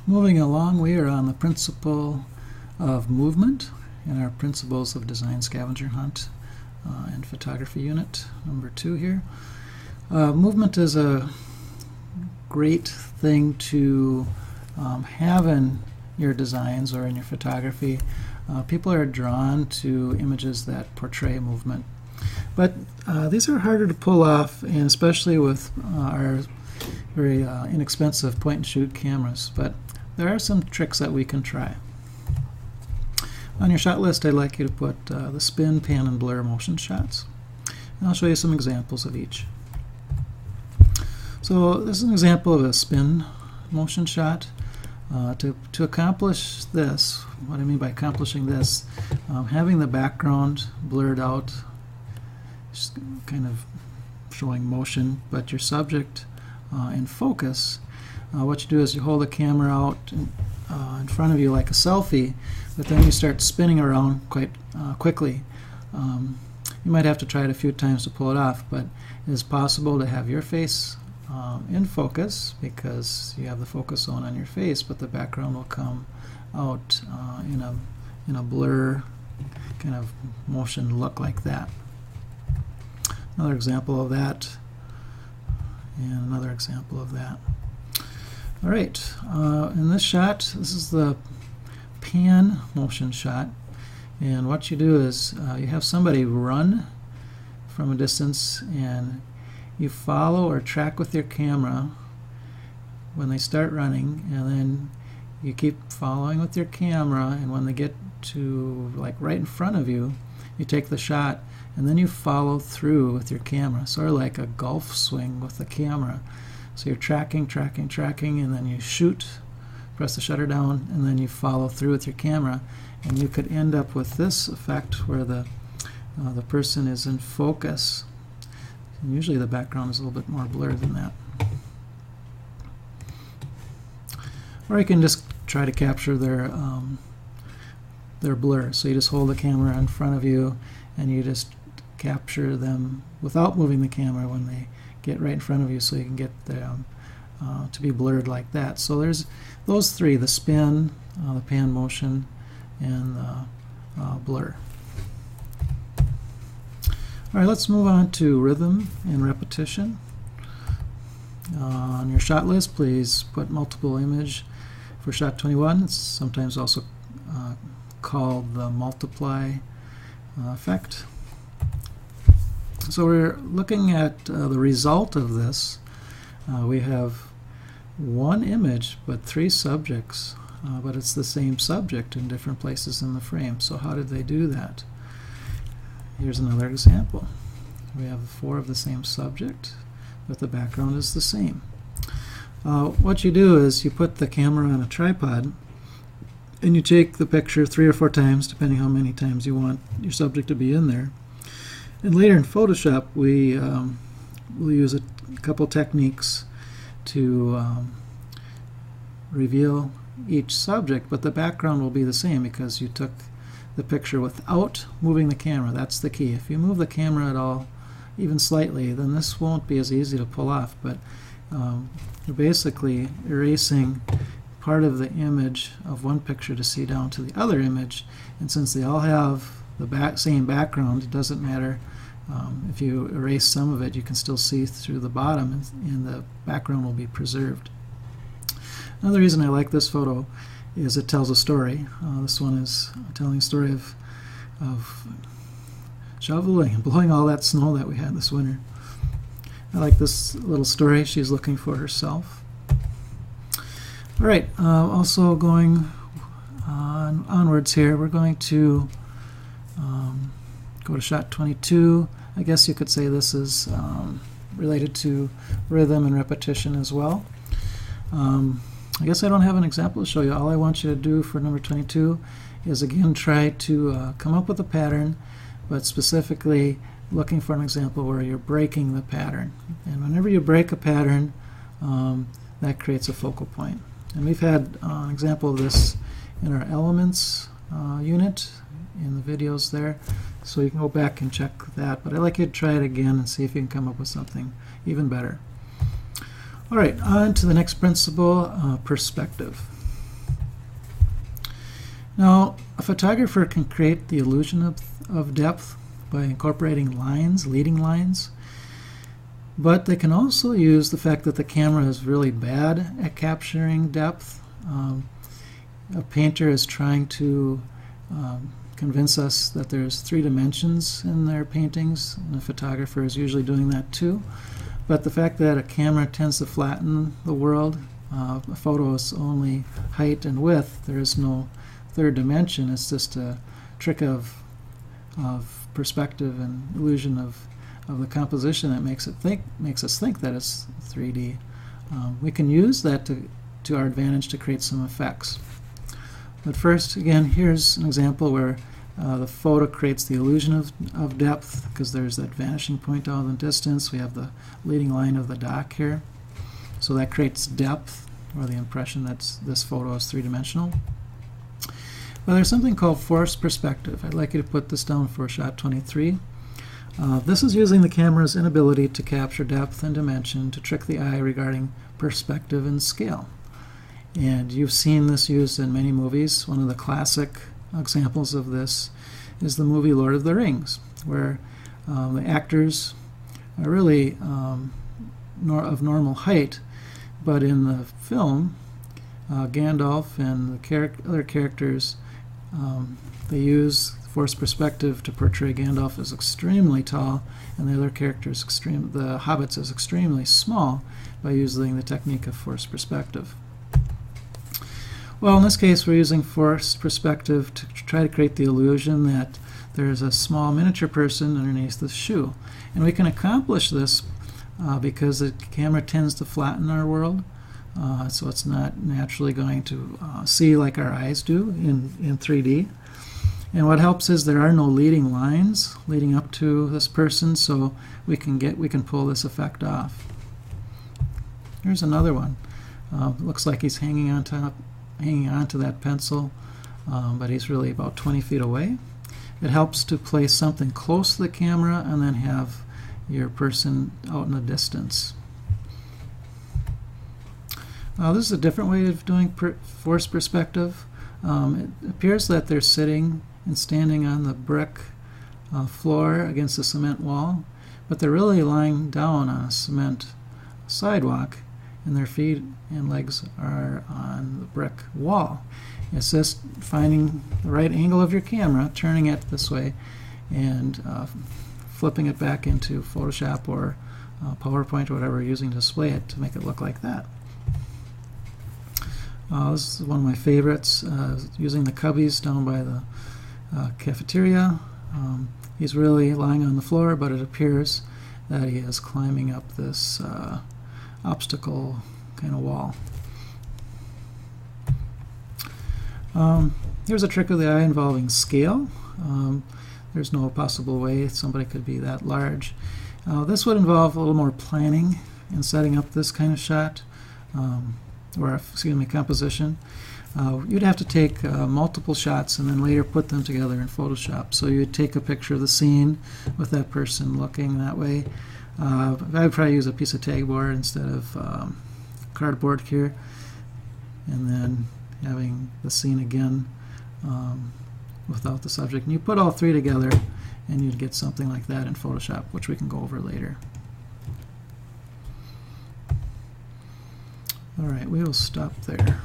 Moving along, we are on the principle of movement in our Principles of Design Scavenger Hunt and Photography Unit number 2 here. Movement is a great thing to have in your designs or in your photography. People are drawn to images that portray movement. But these are harder to pull off, and especially with our very inexpensive point-and-shoot cameras. But there are some tricks that we can try. On your shot list, I'd like you to put the spin, pan, and blur motion shots. And I'll show you some examples of each. So this is an example of a spin motion shot. To accomplish this, what I mean by accomplishing this, having the background blurred out, just kind of showing motion, but your subject in focus, what you do is you hold the camera out in front of you like a selfie, but then you start spinning around quite quickly. You might have to try it a few times to pull it off, but it is possible to have your face in focus because you have the focus zone on your face, but the background will come out in a blur kind of motion look like that. Another example of that, and another example of that. All right, in this shot, this is the pan motion shot, and what you do is you have somebody run from a distance, and you follow or track with your camera when they start running, and then you keep following with your camera, and when they get to like right in front of you, you take the shot, and then you follow through with your camera, sort of like a golf swing with the camera. So you're tracking, and then you shoot, press the shutter down, and then you follow through with your camera, and you could end up with this effect where the person is in focus. And usually the background is a little bit more blurred than that. Or you can just try to capture their blur. So you just hold the camera in front of you, and you just capture them without moving the camera when they get right in front of you, so you can get them to be blurred like that. So there's those three: the spin, the pan motion, and the blur. All right, let's move on to rhythm and repetition. On your shot list, please put multiple image for shot 21. It's sometimes also called the multiply effect. So we're looking at the result of this. We have one image but three subjects, but it's the same subject in different places in the frame. So how did they do that? Here's another example. We have 4 of the same subject, but the background is the same. What you do is you put the camera on a tripod, and you take the picture 3 or 4 times, depending how many times you want your subject to be in there. And later in Photoshop, we'll use a couple techniques to reveal each subject, but the background will be the same because you took the picture without moving the camera. That's the key. If you move the camera at all, even slightly, then this won't be as easy to pull off, but you're basically erasing part of the image of one picture to see down to the other image, and since they all have the same background, it doesn't matter. If you erase some of it, you can still see through the bottom, and the background will be preserved. Another reason I like this photo is it tells a story. This one is telling a story of shoveling and blowing all that snow that we had this winter. I like this little story. She's looking for herself. All right, also going onwards here, we're going to go to shot 22. I guess you could say this is related to rhythm and repetition as well. I guess I don't have an example to show you. All I want you to do for number 22 is again try to come up with a pattern, but specifically looking for an example where you're breaking the pattern. And whenever you break a pattern, that creates a focal point. And we've had an example of this in our elements unit in the videos there, so you can go back and check that. But I'd like you to try it again and see if you can come up with something even better. All right, on to the next principle, perspective. Now, a photographer can create the illusion of depth by incorporating lines, leading lines, but they can also use the fact that the camera is really bad at capturing depth. A painter is trying to convince us that there's 3 dimensions in their paintings, and a photographer is usually doing that too. But the fact that a camera tends to flatten the world, a photo is only height and width, there is no 3rd dimension. It's just a trick of perspective and illusion of the composition that makes us think that it's 3D. We can use that to our advantage to create some effects. But first, again, here's an example where the photo creates the illusion of depth because there's that vanishing point out in the distance. We have the leading line of the dock here. So that creates depth, or the impression that this photo is 3-dimensional. Well, there's something called forced perspective. I'd like you to put this down for shot 23. This is using the camera's inability to capture depth and dimension to trick the eye regarding perspective and scale. And you've seen this used in many movies. One of the classic examples of this is the movie Lord of the Rings, where the actors are really of normal height, but in the film, Gandalf and the other characters, they use forced perspective to portray Gandalf as extremely tall and the other characters, the hobbits, as extremely small by using the technique of forced perspective. Well, in this case, we're using forced perspective to try to create the illusion that there's a small miniature person underneath the shoe. And we can accomplish this because the camera tends to flatten our world, so it's not naturally going to see like our eyes do in 3D. And what helps is there are no leading lines leading up to this person, so we can pull this effect off. Here's another one. Looks like he's hanging onto that pencil, but he's really about 20 feet away. It helps to place something close to the camera and then have your person out in the distance. This is a different way of doing forced perspective. It appears that they're sitting and standing on the brick floor against a cement wall, but they're really lying down on a cement sidewalk, and their feet and legs are on the brick wall. It's just finding the right angle of your camera, turning it this way, and flipping it back into Photoshop or PowerPoint or whatever you're using to display it to make it look like that. This is one of my favorites, using the cubbies down by the cafeteria. He's really lying on the floor, but it appears that he is climbing up this obstacle kind of wall. Here's a trick of the eye involving scale. There's no possible way somebody could be that large. This would involve a little more planning in setting up this kind of shot, or excuse me, composition. You'd have to take multiple shots and then later put them together in Photoshop. So you'd take a picture of the scene with that person looking that way. I would probably use a piece of tag board instead of cardboard here, and then having the scene again without the subject. And you put all 3 together and you'd get something like that in Photoshop, which we can go over later. Alright, we will stop there.